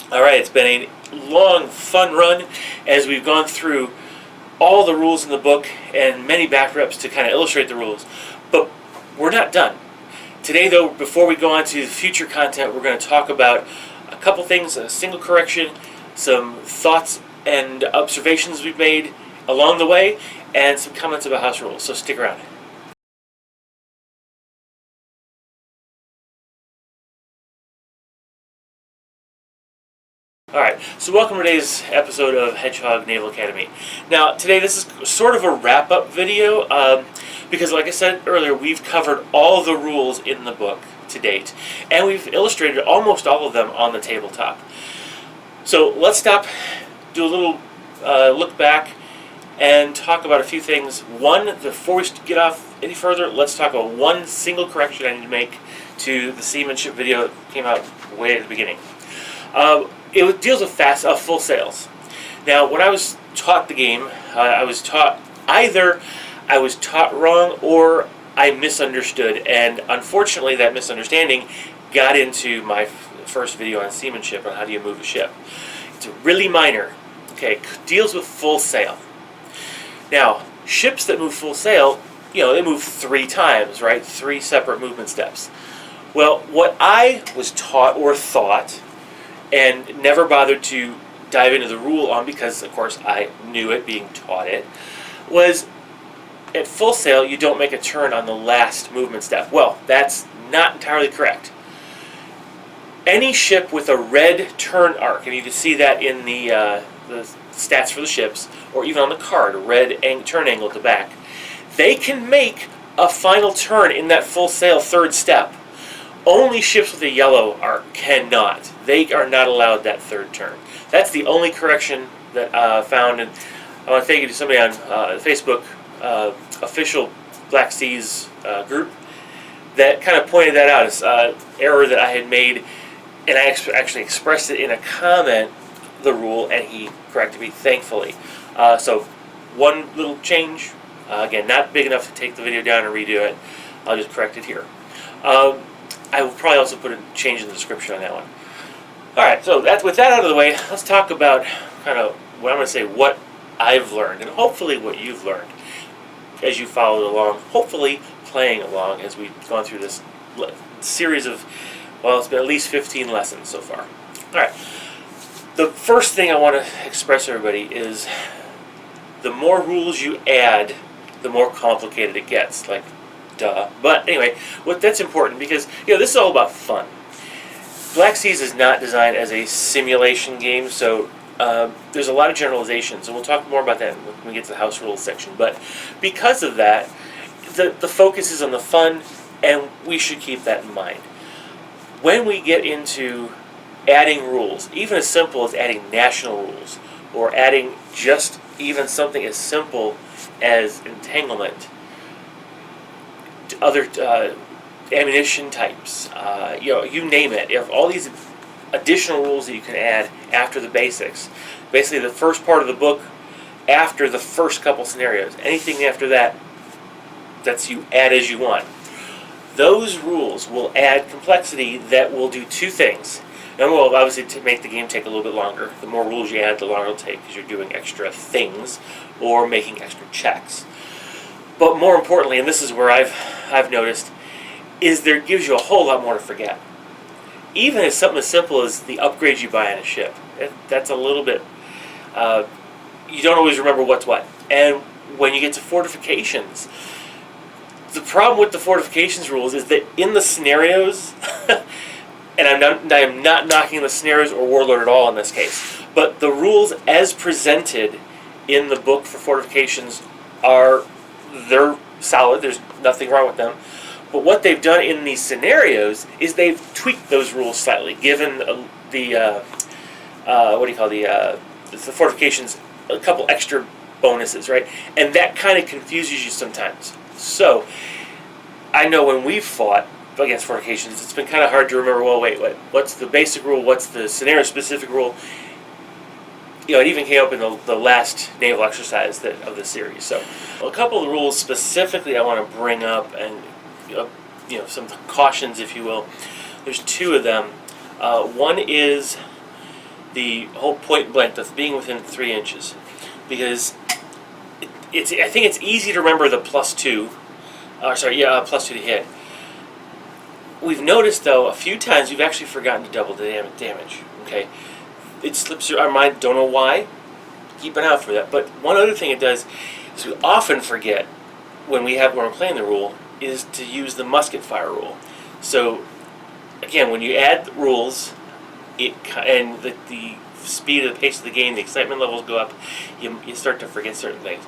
Alright, it's been a long, fun run as we've gone through all the rules in the book and many back reps to kind of illustrate the rules. But we're not done. Today, though, before we go on to future content, we're going to talk about a couple things, a single correction, some thoughts and observations we've made along the way, and some comments about house rules. So stick around. Alright, so welcome to today's episode of Hedgehog Naval Academy. Now, today this is sort of a wrap-up video, because like I said earlier, we've covered all the rules in the book to date, and we've illustrated almost all of them on the tabletop. So let's stop, do a little look back, and talk about a few things. One, before we get off any further, let's talk about one single correction I need to make to the seamanship video that came out way at the beginning. It deals with full sails. Now, when I was taught the game, I was taught wrong or I misunderstood, and unfortunately that misunderstanding got into my first video on seamanship on how do you move a ship. It's really minor. Okay, deals with full sail. Now, ships that move full sail, they move 3 times, right? 3 separate movement steps. Well, what I was taught or thought, and never bothered to dive into the rule on because, of course, I knew it, being taught it, was at full sail, you don't make a turn on the last movement step. Well, that's not entirely correct. Any ship with a red turn arc, and you can see that in the stats for the ships, or even on the card, a red turn angle at the back, they can make a final turn in that full sail third step. Only ships with a yellow arc cannot. They are not allowed that third turn. That's the only correction that I found, and I want to thank you to somebody on Facebook, official Black Seas group, that kind of pointed that out as an error that I had made, and I actually expressed it in a comment, the rule, and he corrected me, thankfully. So one little change, again, not big enough to take the video down and redo it. I'll just correct it here. I will probably also put a change in the description on that one. Alright, so with that out of the way, let's talk about kind of what I'm going to say, what I've learned, and hopefully what you've learned as you followed along, hopefully playing along as we've gone through this series of, well, it's been at least 15 lessons so far. Alright, the first thing I want to express to everybody is the more rules you add, the more complicated it gets. Like, duh. But anyway, that's important because this is all about fun. Black Seas is not designed as a simulation game, so there's a lot of generalizations, and we'll talk more about that when we get to the house rules section. But because of that, the focus is on the fun, and we should keep that in mind. When we get into adding rules, even as simple as adding national rules, or adding just even something as simple as entanglement, other ammunition types, you name it. You have all these additional rules that you can add after the basics. Basically, the first part of the book, after the first couple scenarios. Anything after that, that's you add as you want. Those rules will add complexity that will do 2 things. Number one, obviously, to make the game take a little bit longer. The more rules you add, the longer it'll take because you're doing extra things or making extra checks. But more importantly, and this is where I've noticed, is there gives you a whole lot more to forget. Even as something as simple as the upgrades you buy on a ship. That's a little bit, you don't always remember what's what. And when you get to fortifications, the problem with the fortifications rules is that in the scenarios, and I am not knocking the scenarios or Warlord at all in this case, but the rules as presented in the book for fortifications they're solid, there's nothing wrong with them. But what they've done in these scenarios is they've tweaked those rules slightly, given the fortifications a couple extra bonuses, right? And that kind of confuses you sometimes. So, I know when we've fought against fortifications, it's been kind of hard to remember, well, wait, what's the basic rule, what's the scenario-specific rule? It even came up in the last naval exercise of the series. So, a couple of the rules specifically I want to bring up, and some cautions, if you will. There's 2 of them. One is the whole point blank of being within 3 inches, because I think it's easy to remember the +2. +2 to hit. We've noticed though a few times we've actually forgotten to double the damage. Okay, it slips our mind. Don't know why. Keep an eye out for that. But one other thing it does is we often forget when we're playing the rule is to use the musket fire rule. So again, when you add the rules, and the speed of the pace of the game, the excitement levels go up, you start to forget certain things.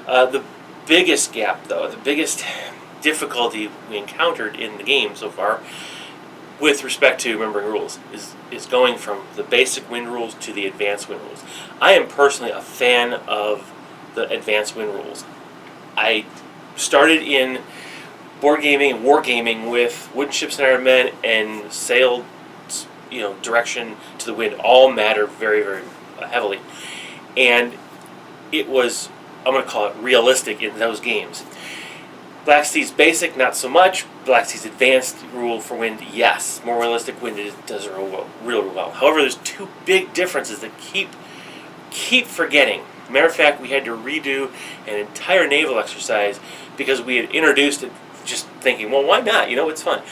The biggest gap, though, the biggest difficulty we encountered in the game so far with respect to remembering rules is going from the basic wind rules to the advanced wind rules. I am personally a fan of the advanced wind rules. I started in board gaming and wargaming with wooden ships and Iron Men, and sail, direction to the wind all mattered very, very heavily. And it was, I'm going to call it realistic in those games. Black Sea's basic, not so much. Black Sea's advanced rule for wind, yes. More realistic wind does real well. However, there's two big differences that keep forgetting. Matter of fact, we had to redo an entire naval exercise because we had introduced it just thinking, well, why not? It's fun.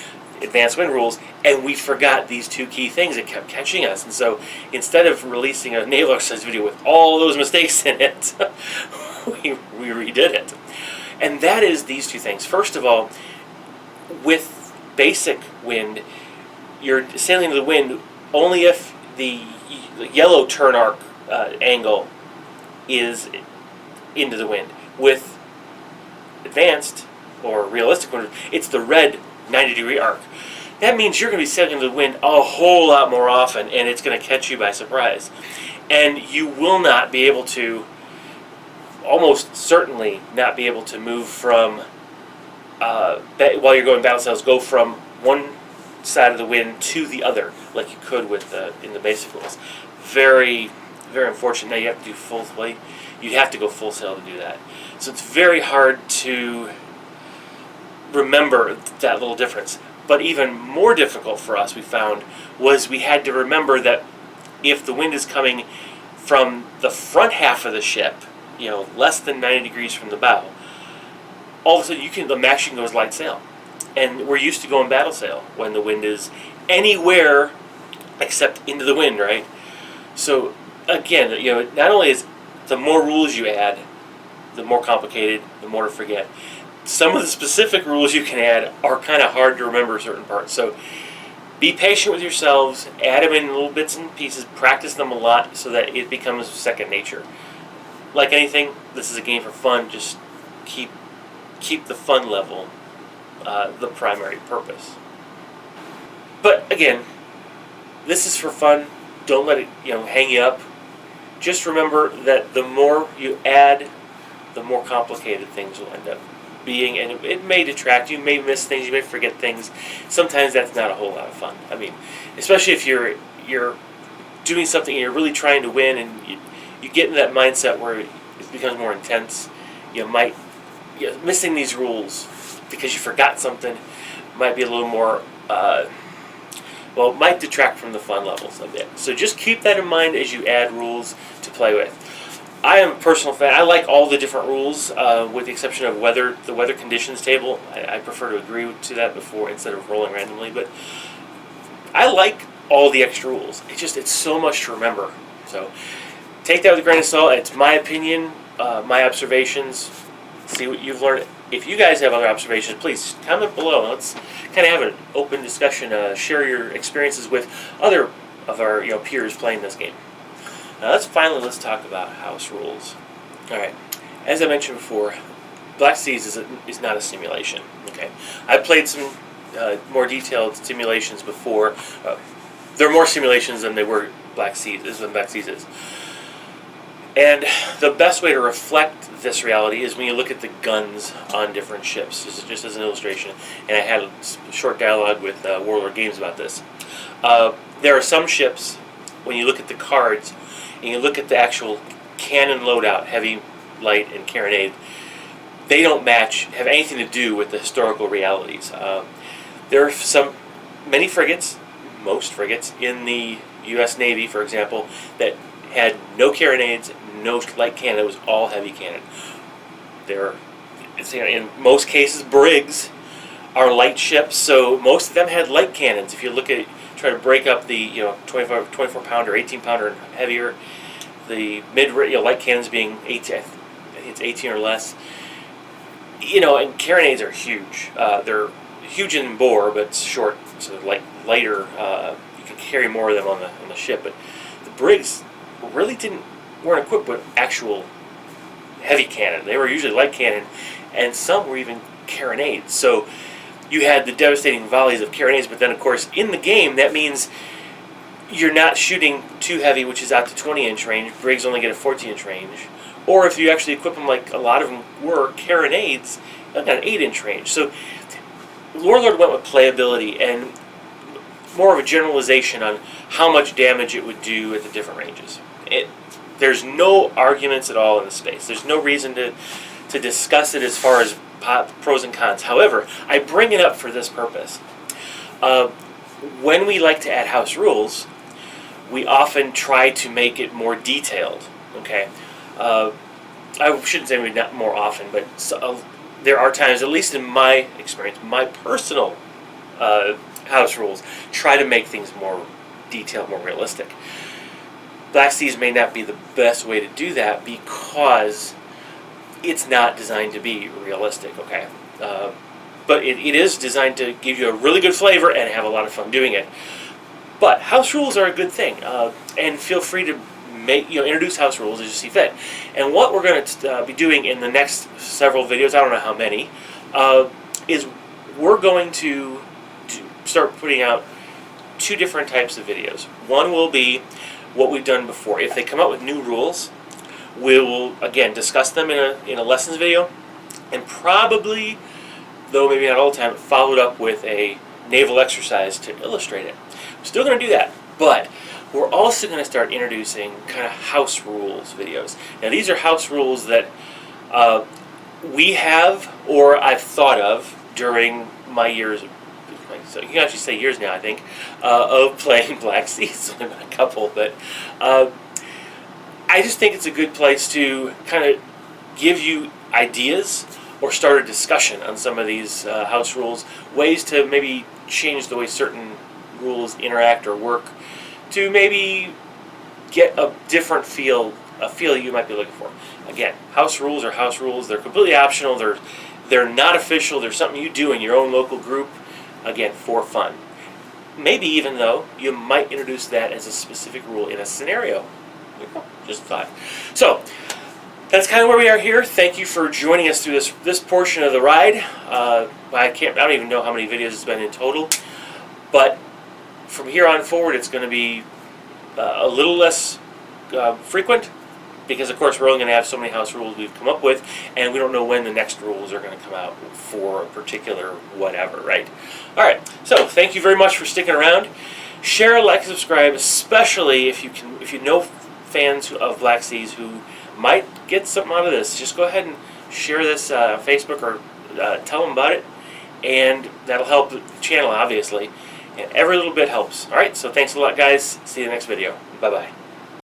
Advanced wind rules, and we forgot these two key things that kept catching us. And so instead of releasing a naval exercise video with all those mistakes in it, we redid it. And that is these two things. First of all, with basic wind, you're sailing to the wind only if the yellow turn arc angle is into the wind. With advanced or realistic wind, it's the red 90-degree arc. That means you're going to be sailing into the wind a whole lot more often, and it's going to catch you by surprise. And you will not be able to, almost certainly not be able to move from, while you're going battle sails, go from one side of the wind to the other like you could with in the basic rules. Very, very unfortunate. Now you have to do you'd have to go full sail to do that. So it's very hard to remember that little difference. But even more difficult for us, we found, was we had to remember that if the wind is coming from the front half of the ship, less than 90 degrees from the bow, all of a sudden the max you can go is light sail. And we're used to going battle sail when the wind is anywhere except into the wind, right? So again, not only is the more rules you add, the more complicated, the more to forget. Some of the specific rules you can add are kind of hard to remember certain parts. So be patient with yourselves, add them in little bits and pieces, practice them a lot so that it becomes second nature. Like anything, this is a game for fun. Just keep the fun level the primary purpose. But again, this is for fun. Don't let it hang you up. Just remember that the more you add, the more complicated things will end up being, and it may detract. You may miss things, you may forget things. Sometimes that's not a whole lot of fun. I mean, especially if you're doing something and you're really trying to win, and you get in that mindset where it becomes more intense. Missing these rules because you forgot something might be a little more it might detract from the fun levels a bit. So just keep that in mind as you add rules to play with. I am a personal fan. I like all the different rules, with the exception of the weather conditions table. I prefer to agree to that before instead of rolling randomly. But I like all the extra rules. It's so much to remember. So take that with a grain of salt. It's my opinion, my observations. See what you've learned. If you guys have other observations, please comment below. Let's kind of have an open discussion. Share your experiences with other of our peers playing this game. Now let's talk about house rules. All right, as I mentioned before, Black Seas is not a simulation. Okay, I played some more detailed simulations before. There are more simulations than they were Black Seas. This is what Black Seas is. And the best way to reflect this reality is when you look at the guns on different ships. This is just as an illustration. And I had a short dialogue with Warlord Games about this. There are some ships, when you look at the cards, and you look at the actual cannon loadout, heavy, light, and carronade, they don't have anything to do with the historical realities. There are many frigates, most frigates, in the U.S. Navy, for example, that had no carronades, no light cannon. It was all heavy cannon. In most cases, brigs are light ships, so most of them had light cannons. If you look at try to break up the 24 pounder, 18 pounder and heavier, the mid light cannons being 18, I think it's 18 or less. And carronades are huge. They're huge in bore, but short, so like lighter. You can carry more of them on the ship. But the brigs really weren't equipped with actual heavy cannon. They were usually light cannon, and some were even carronades. So you had the devastating volleys of carronades, but then of course in the game that means you're not shooting too heavy, which is out to 20-inch range. Brigs only get a 14-inch range. Or if you actually equip them like a lot of them were, carronades, they've got an 8-inch range. So Warlord went with playability and more of a generalization on how much damage it would do at the different ranges. There's no arguments at all in the space. There's no reason to discuss it as far as pros and cons. However, I bring it up for this purpose. When we like to add house rules, we often try to make it more detailed. Okay, I shouldn't say not more often, but there are times, at least in my experience, my personal house rules try to make things more detailed, more realistic. Black Seas may not be the best way to do that because it's not designed to be realistic, okay? But it is designed to give you a really good flavor and have a lot of fun doing it. But house rules are a good thing, and feel free to introduce house rules as you see fit. And what we're going to be doing in the next several videos, I don't know how many, is we're going to start putting out 2 different types of videos. One will be what we've done before. If they come out with new rules, we will again discuss them in a lessons video, and probably, though maybe not all the time, followed up with a naval exercise to illustrate it. I'm still going to do that, but we're also going to start introducing kind of house rules videos. Now these are house rules that we have, or I've thought of during my years, so you can actually say years now, I think, of playing Black Seas. Only been a couple, but I just think it's a good place to kind of give you ideas or start a discussion on some of these house rules, ways to maybe change the way certain rules interact or work, to maybe get a different feel, a feel you might be looking for. Again, house rules are house rules. They're completely optional. They're not official. They're something you do in your own local group, again, for fun. Maybe even though you might introduce that as a specific rule in a scenario. Just a thought. So that's kind of where we are here. Thank you for joining us through this portion of the ride. I don't even know how many videos it's been in total, but from here on forward, it's going to be a little less frequent, because of course we're only going to have so many house rules we've come up with, and we don't know when the next rules are going to come out for a particular whatever, right? All right. So thank you very much for sticking around. Share, like, subscribe, especially if you know fans of Black Seas who might get something out of this. Just go ahead and share this on Facebook, or tell them about it, and that'll help the channel, obviously. And every little bit helps. All right, so thanks a lot, guys. See you in the next video. Bye-bye.